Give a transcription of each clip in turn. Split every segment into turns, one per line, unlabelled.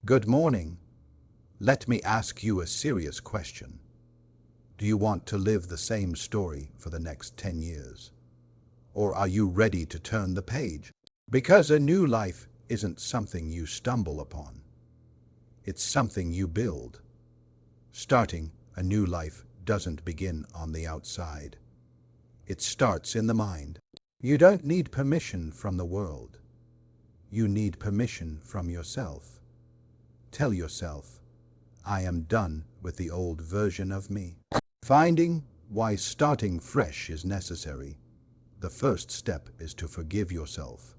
Good morning. Let me ask you a serious question. Do you want to live the same story for the next 10 years? Or are you ready to turn the page? Because a new life isn't something you stumble upon. It's something you build. Starting a new life doesn't begin on the outside. It starts in the mind. You don't need permission from the world. You need permission from yourself. Tell yourself, I am done with the old version of me. Finding why starting fresh is necessary. The first step is to forgive yourself.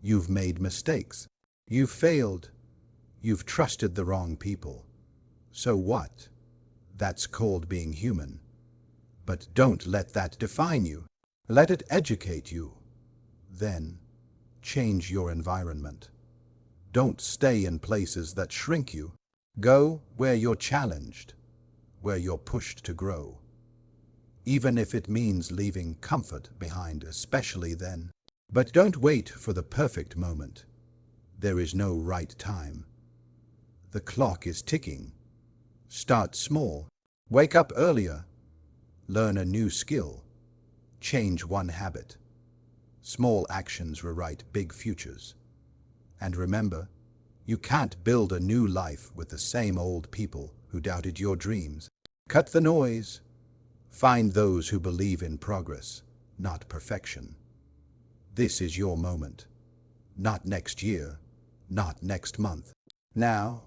You've made mistakes. You've failed. You've trusted the wrong people. So what? That's called being human. But don't let that define you. Let it educate you. Then, change your environment. Don't stay in places that shrink you. Go where you're challenged, where you're pushed to grow. Even if it means leaving comfort behind, especially then. But don't wait for the perfect moment. There is no right time. The clock is ticking. Start small. Wake up earlier. Learn a new skill. Change one habit. Small actions rewrite big futures. And remember, you can't build a new life with the same old people who doubted your dreams. Cut the noise. Find those who believe in progress, not perfection. This is your moment. Not next year, not next month. Now,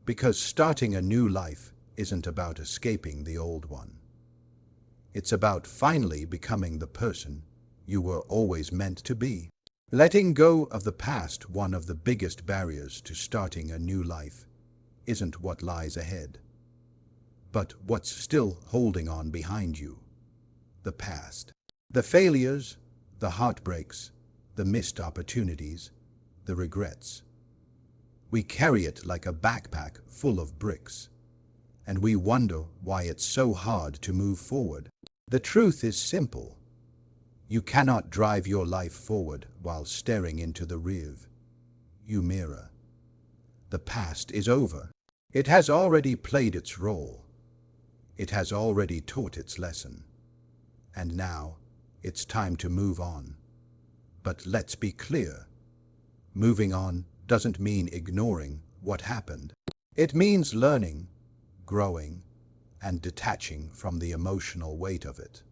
because starting a new life isn't about escaping the old one. It's about finally becoming the person you were always meant to be. Letting go of the past, one of the biggest barriers to starting a new life, isn't what lies ahead, but what's still holding on behind you. The past. The failures, the heartbreaks, the missed opportunities, the regrets. We carry it like a backpack full of bricks, and we wonder why it's so hard to move forward. The truth is simple. You cannot drive your life forward while staring into the rear view mirror. The past is over. It has already played its role. It has already taught its lesson. And now, it's time to move on. But let's be clear. Moving on doesn't mean ignoring what happened. It means learning, growing, and detaching from the emotional weight of it.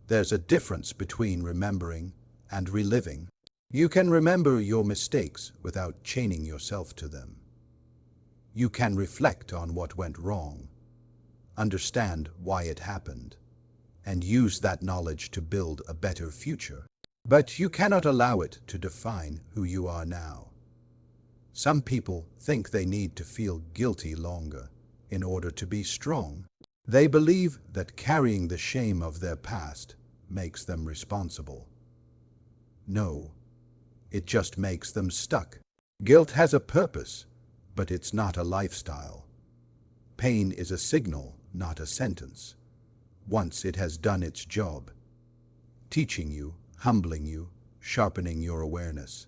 There's a difference between remembering and reliving. You can remember your mistakes without chaining yourself to them. You can reflect on what went wrong, understand why it happened, and use that knowledge to build a better future. But you cannot allow it to define who you are now. Some people think they need to feel guilty longer in order to be strong. They believe that carrying the shame of their past makes them responsible. No, it just makes them stuck. Guilt has a purpose, but it's not a lifestyle. Pain is a signal, not a sentence. Once it has done its job, teaching you, humbling you, sharpening your awareness,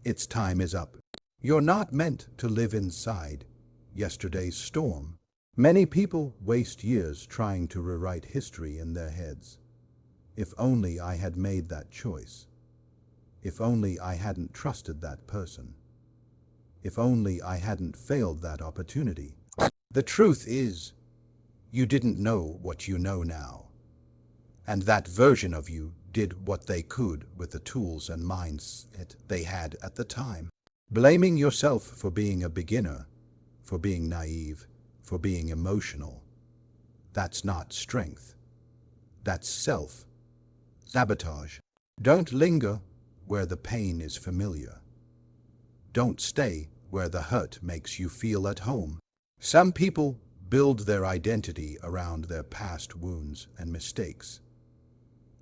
its time is up. You're not meant to live inside yesterday's storm. Many people waste years trying to rewrite history in their heads. If only I had made that choice. If only I hadn't trusted that person. If only I hadn't failed that opportunity. The truth is, you didn't know what you know now. And that version of you did what they could with the tools and mindset they had at the time. Blaming yourself for being a beginner, for being naive, for being emotional, that's not strength. That's self-sabotage. Don't linger where the pain is familiar. Don't stay where the hurt makes you feel at home. Some people build their identity around their past wounds and mistakes,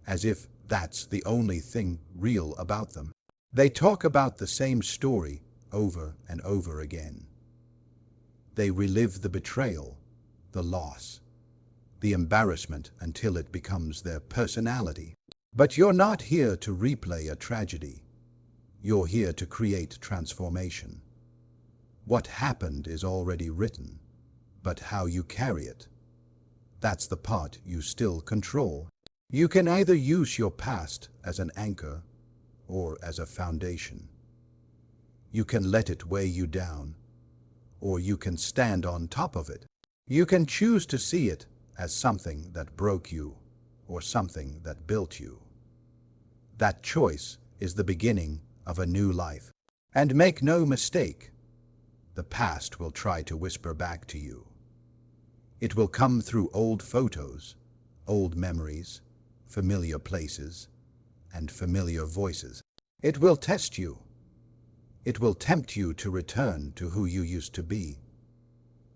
as if that's the only thing real about them. They talk about the same story over and over again. They relive the betrayal, the loss, the embarrassment until it becomes their personality. But you're not here to replay a tragedy. You're here to create transformation. What happened is already written, but how you carry it, that's the part you still control. You can either use your past as an anchor or as a foundation. You can let it weigh you down, or you can stand on top of it. You can choose to see it as something that broke you or something that built you. That choice is the beginning of a new life. And make no mistake, the past will try to whisper back to you. It will come through old photos, old memories, familiar places, and familiar voices. It will test you. It will tempt you to return to who you used to be,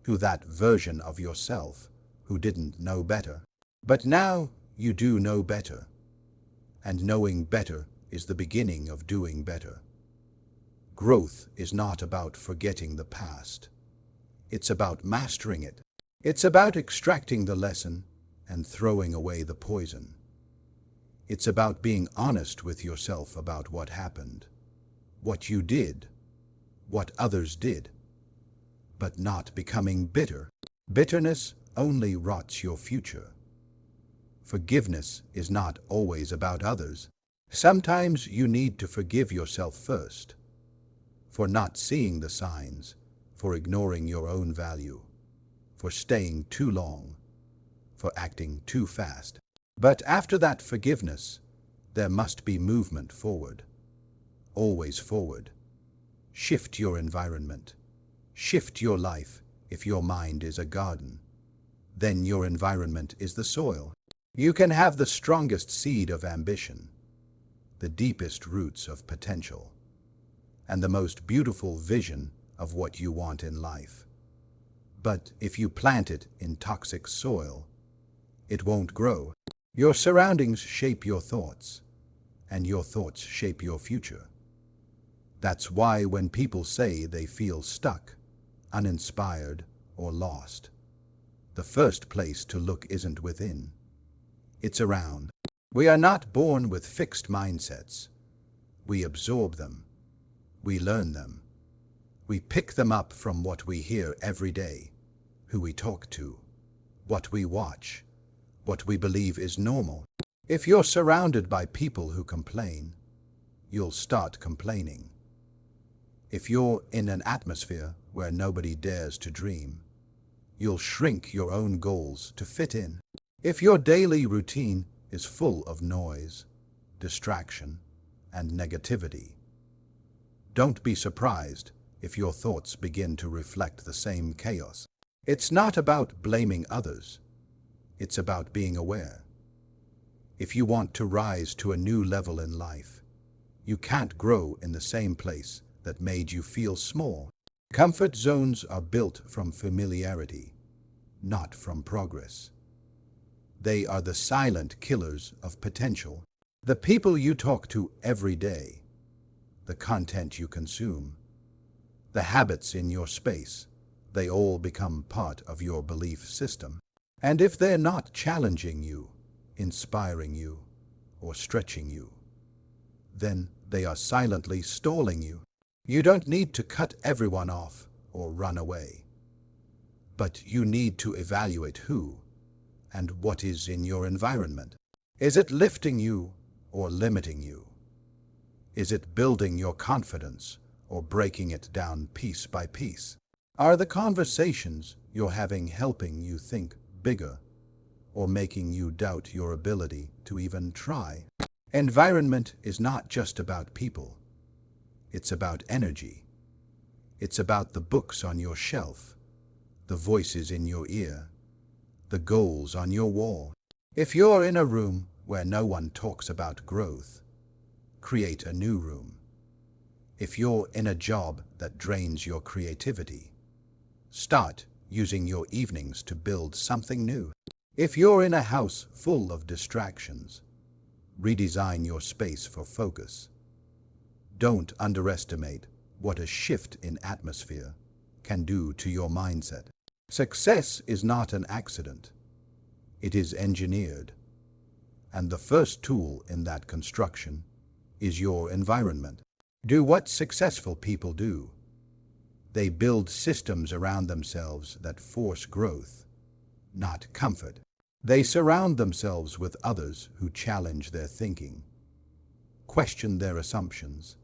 to that version of yourself who didn't know better. But now you do know better, and knowing better is the beginning of doing better. Growth is not about forgetting the past. It's about mastering it. It's about extracting the lesson and throwing away the poison. It's about being honest with yourself about what happened, what you did, what others did, but not becoming bitter. Bitterness only rots your future. Forgiveness is not always about others. Sometimes you need to forgive yourself first, for not seeing the signs, for ignoring your own value, for staying too long, for acting too fast. But after that forgiveness, there must be movement forward. Always forward. Shift your environment. Shift your life. If your mind is a garden, then your environment is the soil. You can have the strongest seed of ambition, the deepest roots of potential, and the most beautiful vision of what you want in life. But if you plant it in toxic soil, it won't grow. Your surroundings shape your thoughts, and your thoughts shape your future. That's why when people say they feel stuck, uninspired, or lost, the first place to look isn't within. It's around. We are not born with fixed mindsets. We absorb them. We learn them. We pick them up from what we hear every day, who we talk to, what we watch, what we believe is normal. If you're surrounded by people who complain, you'll start complaining. If you're in an atmosphere where nobody dares to dream, you'll shrink your own goals to fit in. If your daily routine is full of noise, distraction, and negativity, don't be surprised if your thoughts begin to reflect the same chaos. It's not about blaming others. It's about being aware. If you want to rise to a new level in life, you can't grow in the same place that made you feel small. Comfort zones are built from familiarity, not from progress. They are the silent killers of potential. The people you talk to every day, the content you consume, the habits in your space, they all become part of your belief system. And if they're not challenging you, inspiring you, or stretching you, then they are silently stalling you. You don't need to cut everyone off or run away, but you need to evaluate who and what is in your environment. Is it lifting you or limiting you? Is it building your confidence or breaking it down piece by piece? Are the conversations you're having helping you think bigger or making you doubt your ability to even try? Environment is not just about people. It's about energy. It's about the books on your shelf, the voices in your ear, the goals on your wall. If you're in a room where no one talks about growth, create a new room. If you're in a job that drains your creativity, start using your evenings to build something new. If you're in a house full of distractions, redesign your space for focus. Don't underestimate what a shift in atmosphere can do to your mindset. Success is not an accident. It is engineered. And the first tool in that construction is your environment. Do what successful people do. They build systems around themselves that force growth, not comfort. They surround themselves with others who challenge their thinking, question their assumptions,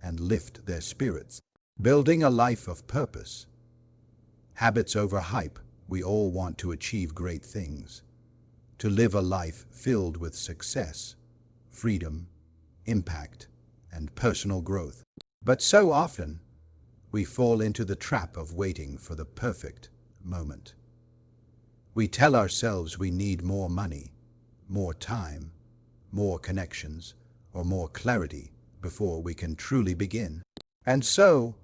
and lift their spirits, building a life of purpose. Habits over hype. We all want to achieve great things, to live a life filled with success, freedom, impact, and personal growth. But so often, we fall into the trap of waiting for the perfect moment. We tell ourselves we need more money, more time, more connections, or more clarity before we can truly begin. And so,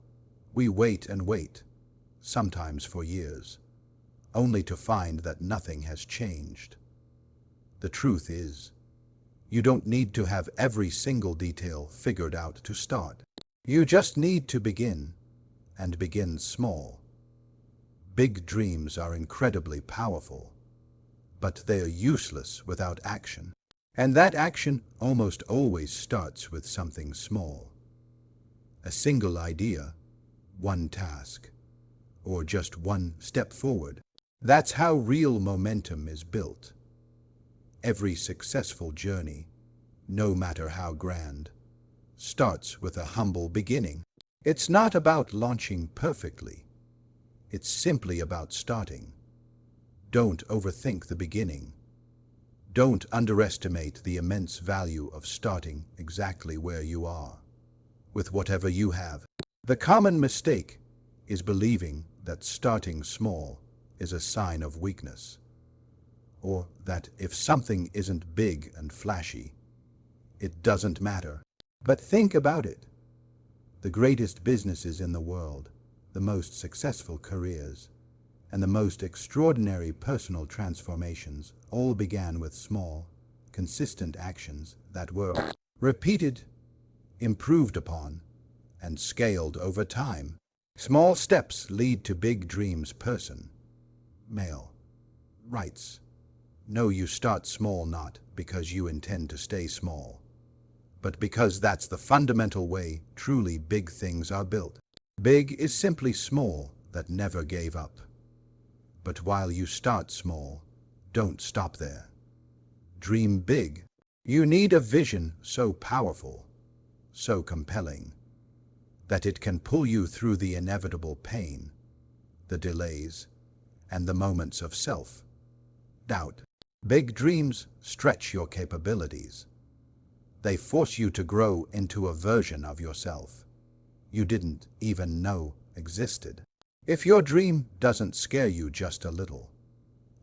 we wait and wait, sometimes for years, only to find that nothing has changed. The truth is, you don't need to have every single detail figured out to start. You just need to begin, and begin small. Big dreams are incredibly powerful, but they are useless without action. And that action almost always starts with something small. A single idea, one task, or just one step forward. That's how real momentum is built. Every successful journey, no matter how grand, starts with a humble beginning. It's not about launching perfectly. It's simply about starting. Don't overthink the beginning. Don't underestimate the immense value of starting exactly where you are, with whatever you have. The common mistake is believing that starting small is a sign of weakness, or that if something isn't big and flashy, it doesn't matter. But think about it. The greatest businesses in the world, the most successful careers, and the most extraordinary personal transformations all began with small, consistent actions that were repeated, improved upon, and scaled over time. Small steps lead to big dreams. Male writes, "No, you start small not because you intend to stay small, but because that's the fundamental way truly big things are built." Big is simply small that never gave up. But while you start small, don't stop there. Dream big. You need a vision so powerful, so compelling, that it can pull you through the inevitable pain, the delays, and the moments of self-doubt. Big dreams stretch your capabilities. They force you to grow into a version of yourself you didn't even know existed. If your dream doesn't scare you just a little,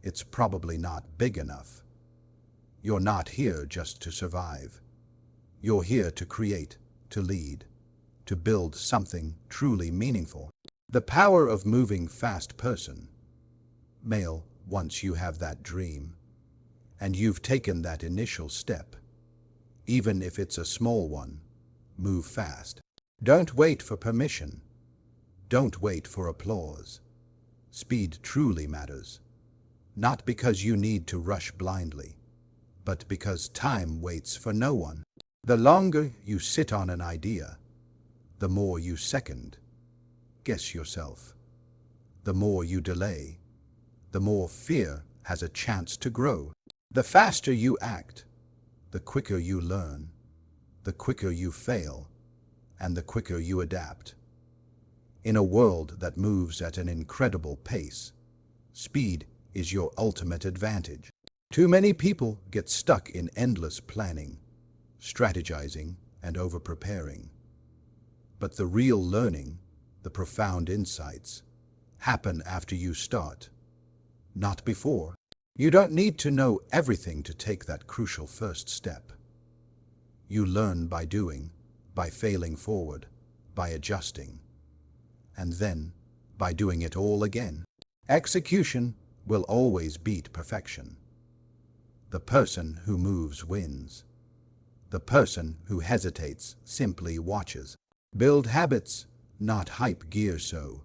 it's probably not big enough. You're not here just to survive. You're here to create, to lead, to build something truly meaningful. The power of moving fast. Male, once you have that dream, and you've taken that initial step, even if it's a small one, move fast. Don't wait for permission. Don't wait for applause. Speed truly matters, not because you need to rush blindly, but because time waits for no one. The longer you sit on an idea, the more you second guess yourself. The more you delay, the more fear has a chance to grow. The faster you act, the quicker you learn, the quicker you fail, and the quicker you adapt. In a world that moves at an incredible pace, speed is your ultimate advantage. Too many people get stuck in endless planning, strategizing, and over-preparing. But the real learning, the profound insights, happen after you start, not before. You don't need to know everything to take that crucial first step. You learn by doing, by failing forward, by adjusting, and then by doing it all again. Execution will always beat perfection. The person who moves wins. The person who hesitates simply watches. Build habits, not hype gear. So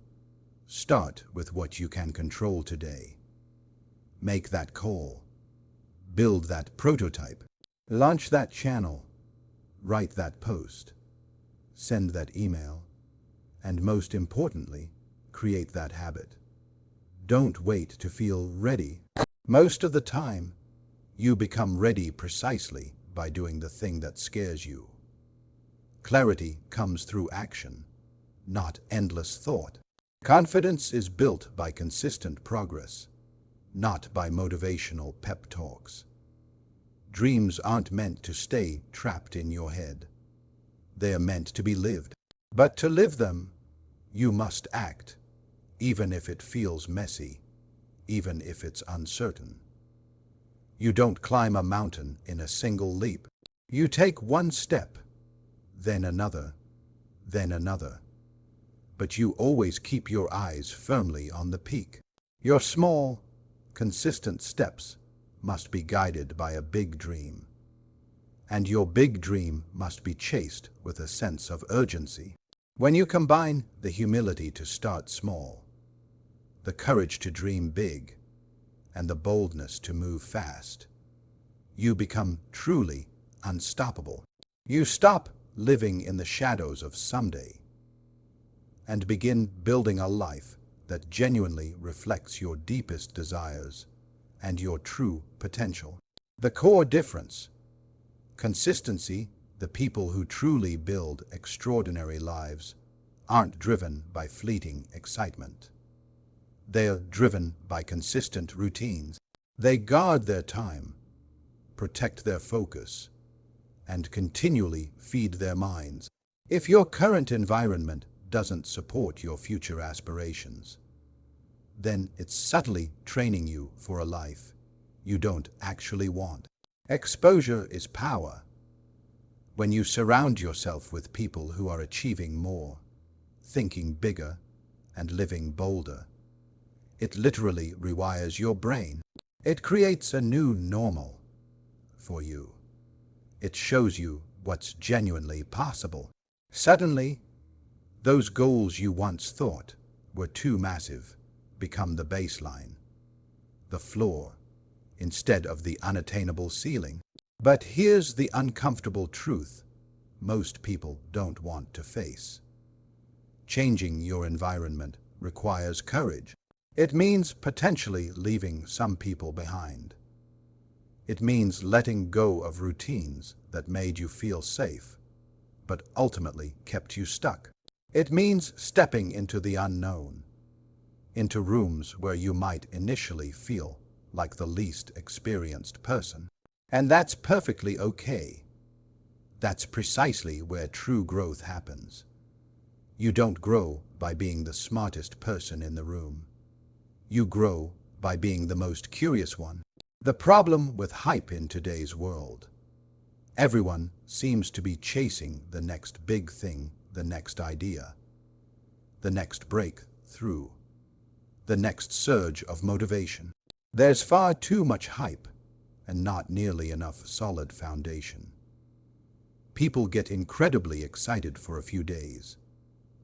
start with what you can control today. Make that call. Build that prototype. Launch that channel. Write that post. Send that email. And most importantly, create that habit. Don't wait to feel ready. Most of the time, you become ready precisely by doing the thing that scares you. Clarity comes through action, not endless thought. Confidence is built by consistent progress, not by motivational pep talks. Dreams aren't meant to stay trapped in your head. They are meant to be lived. But to live them, you must act, even if it feels messy, even if it's uncertain. You don't climb a mountain in a single leap. You take one step, then another, then another. But you always keep your eyes firmly on the peak. Your small, consistent steps must be guided by a big dream. And your big dream must be chased with a sense of urgency. When you combine the humility to start small, the courage to dream big, and the boldness to move fast, you become truly unstoppable. You stop living in the shadows of someday and begin building a life that genuinely reflects your deepest desires and your true potential. The core difference: consistency. The people who truly build extraordinary lives aren't driven by fleeting excitement. They're driven by consistent routines. They guard their time, protect their focus, and continually feed their minds. If your current environment doesn't support your future aspirations, then it's subtly training you for a life you don't actually want. Exposure is power. When you surround yourself with people who are achieving more, thinking bigger, and living bolder, it literally rewires your brain. It creates a new normal for you. It shows you what's genuinely possible. Suddenly, those goals you once thought were too massive become the baseline, the floor, instead of the unattainable ceiling. But here's the uncomfortable truth most people don't want to face. Changing your environment requires courage. It means potentially leaving some people behind. It means letting go of routines that made you feel safe, but ultimately kept you stuck. It means stepping into the unknown, into rooms where you might initially feel like the least experienced person. And that's perfectly okay. That's precisely where true growth happens. You don't grow by being the smartest person in the room. You grow by being the most curious one. The problem with hype in today's world: everyone seems to be chasing the next big thing, the next idea, the next breakthrough, the next surge of motivation. There's far too much hype and not nearly enough solid foundation. People get incredibly excited for a few days,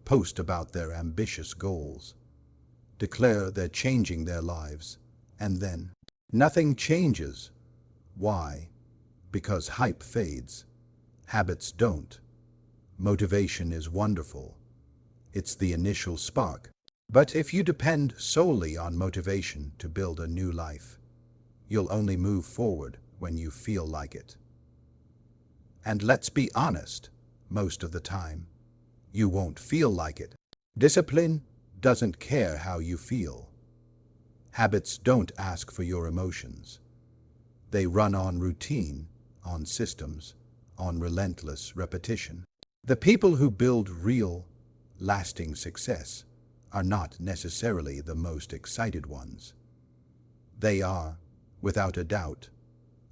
post about their ambitious goals, declare they're changing their lives, and then nothing changes. Why? Because hype fades. Habits don't. Motivation is wonderful. It's the initial spark. But if you depend solely on motivation to build a new life, you'll only move forward when you feel like it. And let's be honest, most of the time, you won't feel like it. Discipline doesn't care how you feel. Habits don't ask for your emotions. They run on routine, on systems, on relentless repetition. The people who build real, lasting success are not necessarily the most excited ones. They are, without a doubt,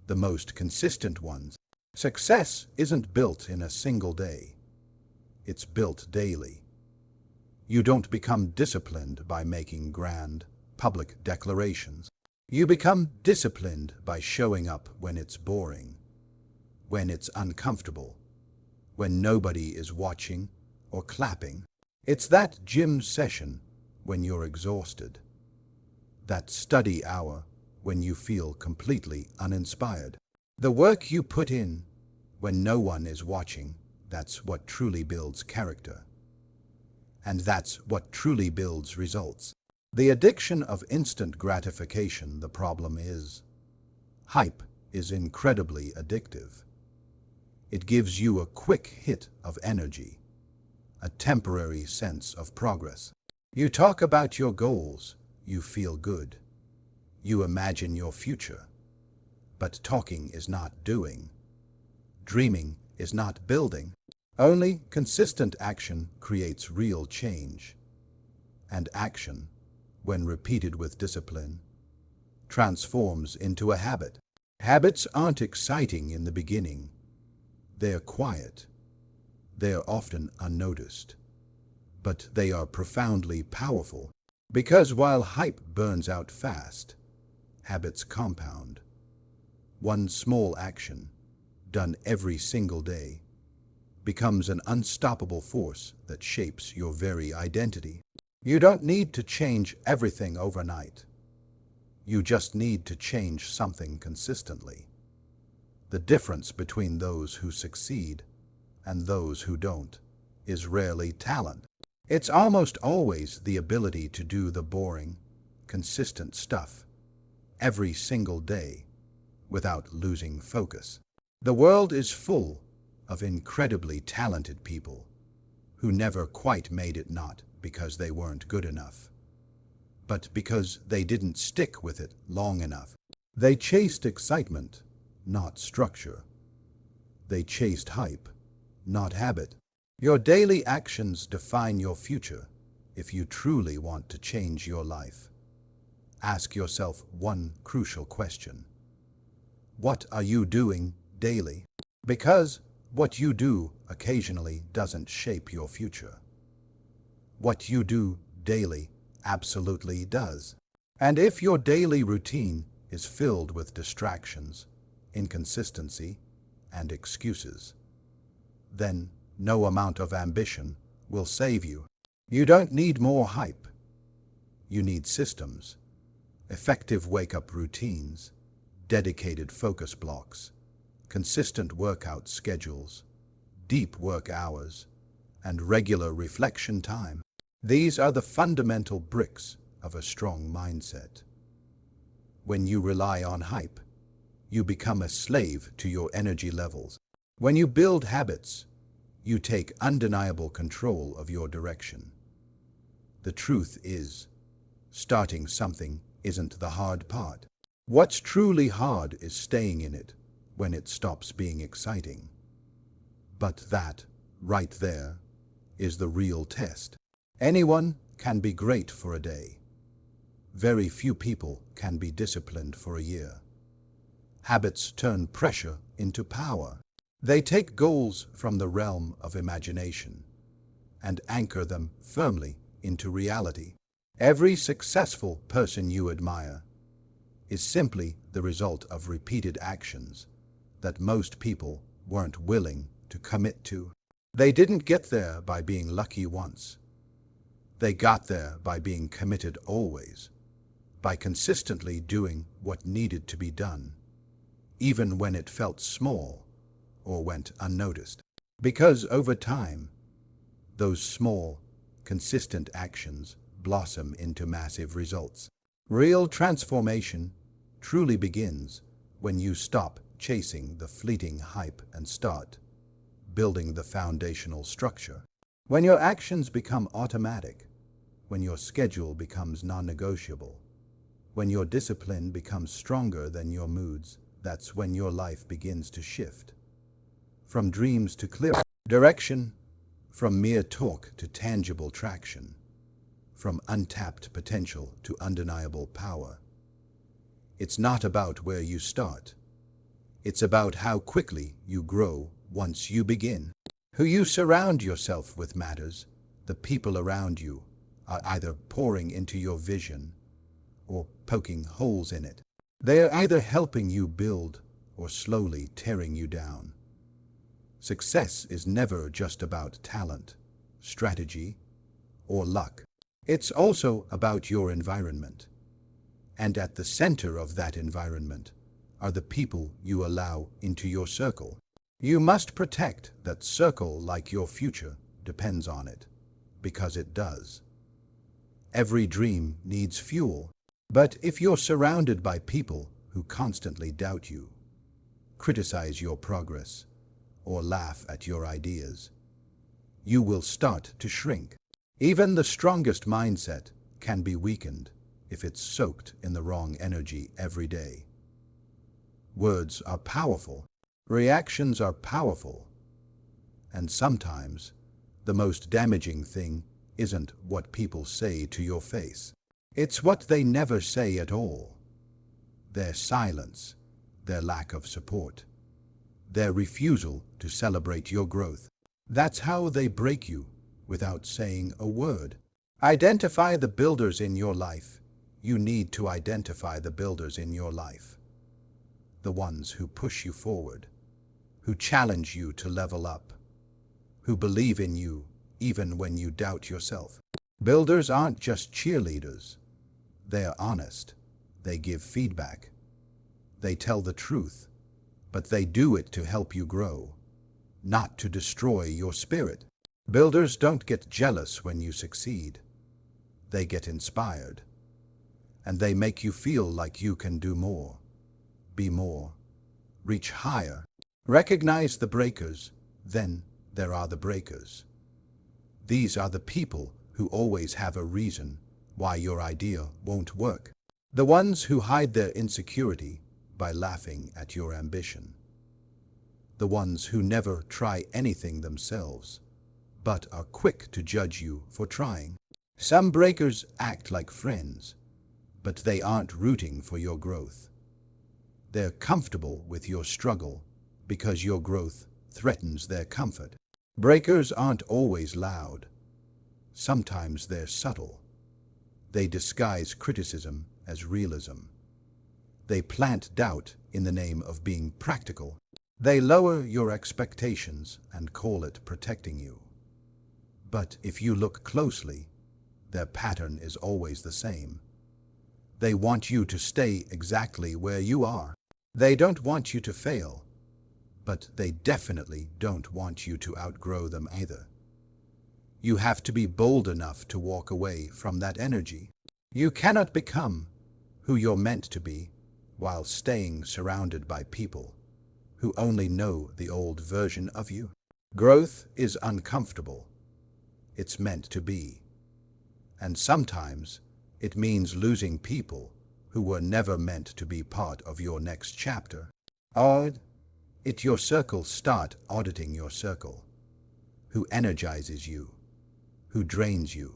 the most consistent ones. Success isn't built in a single day. It's built daily. You don't become disciplined by making grand, public declarations. You become disciplined by showing up when it's boring, when it's uncomfortable, when nobody is watching or clapping. It's that gym session when you're exhausted, that study hour when you feel completely uninspired. The work you put in when no one is watching, that's what truly builds character. And that's what truly builds results. The addiction of instant gratification, the problem is, hype is incredibly addictive. It gives you a quick hit of energy, a temporary sense of progress. You talk about your goals, you feel good. You imagine your future. But talking is not doing. Dreaming is not building. Only consistent action creates real change. And action, when repeated with discipline, transforms into a habit. Habits aren't exciting in the beginning. They're quiet. They're often unnoticed. But they are profoundly powerful, because while hype burns out fast, habits compound. One small action, done every single day, becomes an unstoppable force that shapes your very identity. You don't need to change everything overnight. You just need to change something consistently. The difference between those who succeed and those who don't is rarely talent. It's almost always the ability to do the boring, consistent stuff every single day without losing focus. The world is full of incredibly talented people who never quite made it, not because they weren't good enough, but because they didn't stick with it long enough. They chased excitement, not structure. They chased hype, not habit. Your daily actions define your future if you truly want to change your life. Ask yourself one crucial question. What are you doing daily? Because what you do occasionally doesn't shape your future. What you do daily absolutely does. And if your daily routine is filled with distractions, inconsistency, and excuses, then no amount of ambition will save you. You don't need more hype. You need systems, effective wake-up routines, dedicated focus blocks, consistent workout schedules, deep work hours, and regular reflection time. These are the fundamental bricks of a strong mindset. When you rely on hype, you become a slave to your energy levels. When you build habits, you take undeniable control of your direction. The truth is, starting something isn't the hard part. What's truly hard is staying in it when it stops being exciting. But that, right there, is the real test. Anyone can be great for a day. Very few people can be disciplined for a year. Habits turn pressure into power. They take goals from the realm of imagination and anchor them firmly into reality. Every successful person you admire is simply the result of repeated actions that most people weren't willing to commit to. They didn't get there by being lucky once. They got there by being committed always, by consistently doing what needed to be done, even when it felt small or went unnoticed. Because over time, those small, consistent actions blossom into massive results. Real transformation truly begins when you stop chasing the fleeting hype and start building the foundational structure. When your actions become automatic, when your schedule becomes non-negotiable, when your discipline becomes stronger than your moods, that's when your life begins to shift. From dreams to clear direction, from mere talk to tangible traction, from untapped potential to undeniable power. It's not about where you start. It's about how quickly you grow once you begin. Who you surround yourself with matters. The people around you are either pouring into your vision or poking holes in it. They are either helping you build or slowly tearing you down. Success is never just about talent, strategy, or luck. It's also about your environment. And at the center of that environment are the people you allow into your circle. You must protect that circle like your future depends on it. because it does. Every dream needs fuel, but if you're surrounded by people who constantly doubt you, criticize your progress, or laugh at your ideas, you will start to shrink. Even the strongest mindset can be weakened if it's soaked in the wrong energy every day. Words are powerful, reactions are powerful, and sometimes the most damaging thing isn't what people say to your face. It's what they never say at all. Their silence, their lack of support, their refusal to celebrate your growth. That's how they break you without saying a word. Identify the builders in your life. You need to identify the builders in your life. The ones who push you forward, who challenge you to level up, who believe in you even when you doubt yourself. Builders aren't just cheerleaders. They are honest. They give feedback. They tell the truth, but they do it to help you grow, not to destroy your spirit. Builders don't get jealous when you succeed. They get inspired, and they make you feel like you can do more, be more, reach higher. Recognize the breakers, then there are the breakers. These are the people who always have a reason why your idea won't work. The ones who hide their insecurity by laughing at your ambition. The ones who never try anything themselves, but are quick to judge you for trying. Some breakers act like friends, but they aren't rooting for your growth. They're comfortable with your struggle because your growth threatens their comfort. Breakers aren't always loud. Sometimes they're subtle. They disguise criticism as realism. They plant doubt in the name of being practical. They lower your expectations and call it protecting you. But if you look closely, their pattern is always the same. They want you to stay exactly where you are. They don't want you to fail, but they definitely don't want you to outgrow them either. You have to be bold enough to walk away from that energy. You cannot become who you're meant to be while staying surrounded by people who only know the old version of you. Growth is uncomfortable. It's meant to be. And sometimes it means losing people who were never meant to be part of your next chapter. Audit your circle. Start auditing your circle. Who energizes you? Who drains you?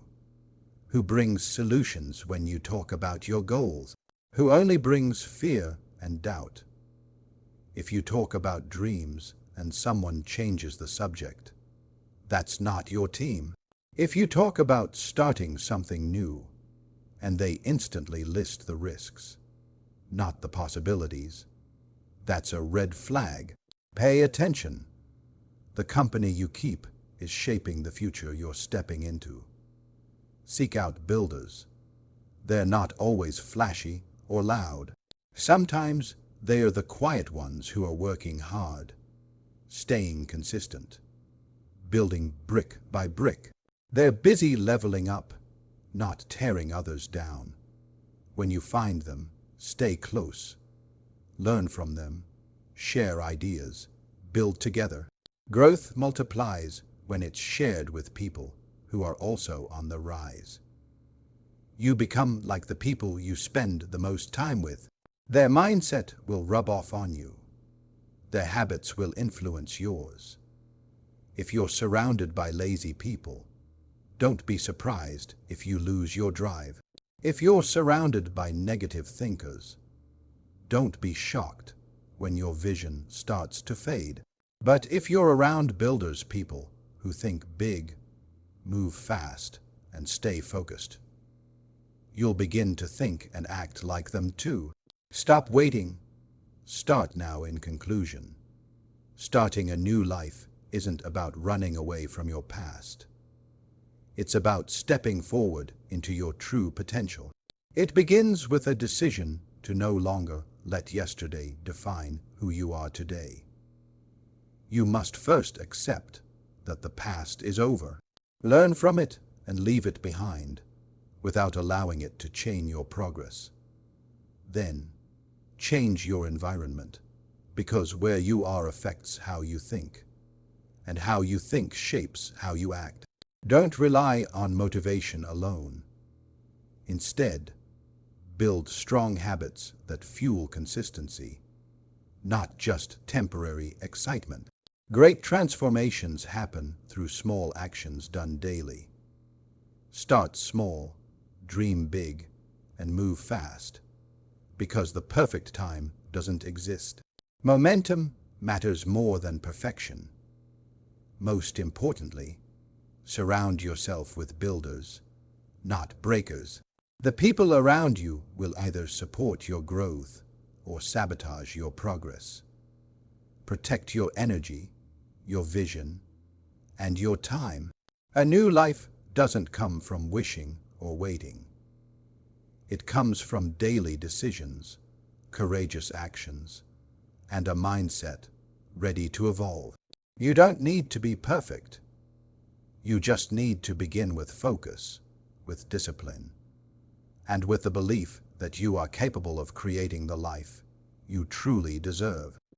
Who brings solutions when you talk about your goals? Who only brings fear and doubt? If you talk about dreams and someone changes the subject, that's not your team. If you talk about starting something new and they instantly list the risks, not the possibilities, that's a red flag. Pay attention. The company you keep is shaping the future you're stepping into. Seek out builders. They're not always flashy or loud. Sometimes they are the quiet ones who are working hard, staying consistent, building brick by brick. They're busy leveling up, not tearing others down. When you find them, stay close. Learn from them, share ideas, build together. Growth multiplies when it's shared with people who are also on the rise. You become like the people you spend the most time with. Their mindset will rub off on you. Their habits will influence yours. If you're surrounded by lazy people, don't be surprised if you lose your drive. If you're surrounded by negative thinkers, don't be shocked when your vision starts to fade. But if you're around builders, people who think big, move fast, and stay focused, you'll begin to think and act like them too. Stop waiting. Start now. In conclusion, starting a new life isn't about running away from your past. It's about stepping forward into your true potential. It begins with a decision to no longer let yesterday define who you are today. You must first accept that the past is over. Learn from it and leave it behind without allowing it to chain your progress. Then, change your environment, because where you are affects how you think, and how you think shapes how you act. Don't rely on motivation alone. Instead, build strong habits that fuel consistency, not just temporary excitement. Great transformations happen through small actions done daily. Start small, dream big, and move fast, because the perfect time doesn't exist. Momentum matters more than perfection. Most importantly, surround yourself with builders, not breakers. The people around you will either support your growth or sabotage your progress. Protect your energy, your vision, and your time. A new life doesn't come from wishing or waiting. It comes from daily decisions, courageous actions, and a mindset ready to evolve. You don't need to be perfect. You just need to begin with focus, with discipline, and with the belief that you are capable of creating the life you truly deserve.